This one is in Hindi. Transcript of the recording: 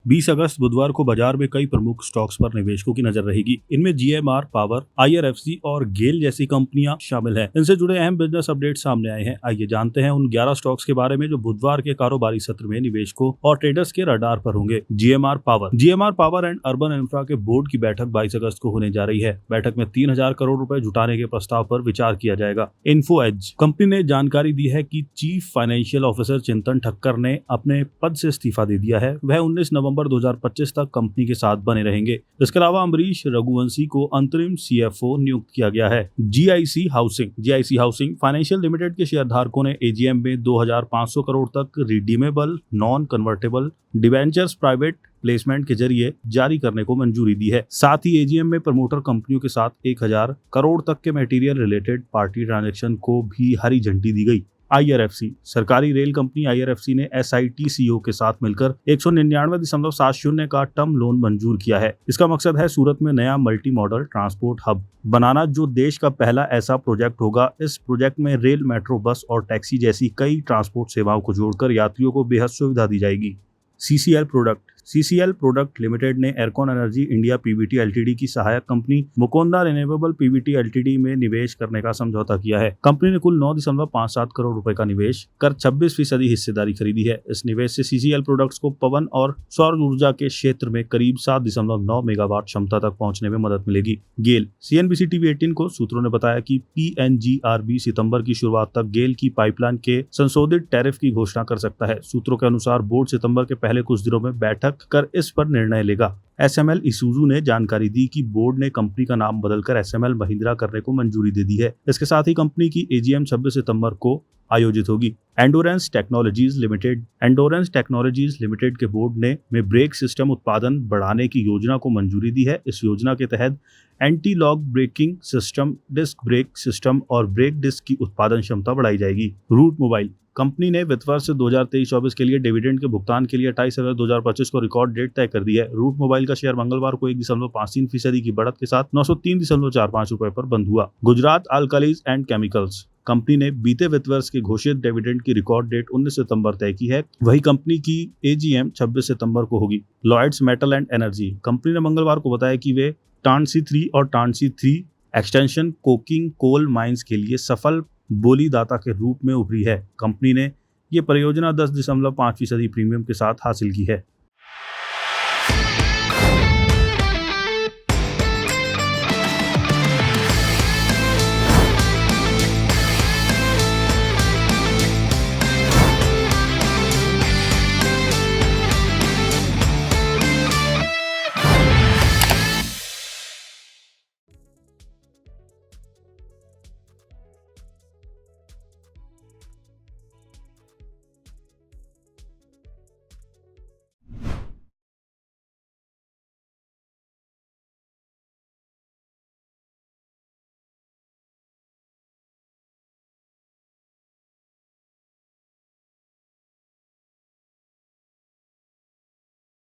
20 अगस्त बुधवार को बाजार में कई प्रमुख स्टॉक्स पर निवेशकों की नजर रहेगी। इनमें जीएमआर पावर, आईआरएफसी और गेल जैसी कंपनियां शामिल हैं। इनसे जुड़े अहम बिजनेस अपडेट सामने आए हैं। आइए जानते हैं उन 11 स्टॉक्स के बारे में जो बुधवार के कारोबारी सत्र में निवेशकों और ट्रेडर्स के रडार पर होंगे। GMR power and urban infra के बोर्ड की बैठक 22 अगस्त को होने जा रही है। बैठक में 3000 करोड़ रुपए जुटाने के प्रस्ताव पर विचार किया जाएगा। इन्फो एज कंपनी ने जानकारी दी है कि चीफ फाइनेंशियल ऑफिसर चिंतन ठक्कर ने अपने पद से इस्तीफा दे दिया है। वह 19 नवंबर 2025 तक कंपनी के साथ बने रहेंगे। इसके अलावा अमरीश रघुवंशी को अंतरिम सीएफओ नियुक्त किया गया है। जीआईसी हाउसिंग फाइनेंशियल लिमिटेड के शेयरधारकों ने एजीएम में 2500 करोड़ तक redeemable non convertible debentures private placement के जरिए जारी करने को मंजूरी दी है। साथ ही एजीएम में प्रमोटर कंपनियों के साथ 1000 करोड़ तक के मटेरियल रिलेटेड पार्टी ट्रांजैक्शन को भी हरी झंडी दी गई। आईआरएफसी सरकारी रेल कंपनी आईआरएफसी ने एसआईटीसीओ के साथ मिलकर 199.70 का टर्म लोन मंजूर किया है। इसका मकसद है सूरत में नया मल्टी मॉडल ट्रांसपोर्ट हब बनाना, जो देश का पहला ऐसा प्रोजेक्ट होगा। इस प्रोजेक्ट में रेल, मेट्रो, बस और टैक्सी जैसी कई ट्रांसपोर्ट सेवाओं को जोड़कर यात्रियों को बेहद सुविधा दी जाएगी। सीसीएल प्रोडक्ट लिमिटेड ने Ircon energy India Pvt LTD की सहायक company Mukunda renewable Pvt LTD में निवेश करने का समझौता किया है। कंपनी ने कुल 9.57 करोड़ रुपए का निवेश कर 26% हिस्सेदारी खरीदी है। इस निवेश से सीसीएल प्रोडक्ट्स को पवन और सौर ऊर्जा के क्षेत्र में करीब 7.9 मेगावाट क्षमता तक पहुंचने में मदद मिलेगी। गेल सीएनबीसी टीवी 18 को सूत्रों ने बताया कि पीएनजीआरबी सितंबर की शुरुआत तक गेल की पाइपलाइन के संशोधित टैरिफ की घोषणा कर सकता है। सूत्रों के अनुसार बोर्ड सितंबर के पहले कुछ दिनों में बैठक कर इस पर निर्णय लेगा। एसएमएल इसूजू ने जानकारी दी कि बोर्ड ने कंपनी का नाम बदलकर एसएमएल महिंद्रा करने को मंजूरी दे दी है। इसके साथ ही कंपनी की एजीएम 26 सितंबर को आयोजित होगी। एंडोरेंस टेक्नोलॉजीज लिमिटेड के बोर्ड ने ब्रेक सिस्टम उत्पादन बढ़ाने की योजना को मंजूरी दी है। इस योजना के तहत anti lock braking system, disc brake system और ब्रेक डिस्क की उत्पादन क्षमता बढ़ाई जाएगी। रूट मोबाइल कंपनी ने वित्त वर्ष 2023-24 के लिए डिविडेंड के भुगतान के लिए 28 अगस्त 2025 को रिकॉर्ड डेट तय कर दी है। रूट मोबाइल का शेयर मंगलवार को 1.53% की बढ़त के साथ 903.45 रुपए पर बंद हुआ। गुजरात अल्कालीज एंड केमिकल्स कंपनी ने बीते वित्त वर्ष के घोषित डिविडेंड की रिकॉर्ड डेट 19 सितंबर तय की है। वही कंपनी की एजीएम 26 सितंबर को होगी। Lloyds metal and energy company ने मंगलवार को बताया कि वे टांसी 3 और Tansi 3 extension coking coal mines के लिए सफल बोलीदाता के रूप में उभरी है। कंपनी ने ये परियोजना 10.5% प्रीमियम के साथ हासिल की है।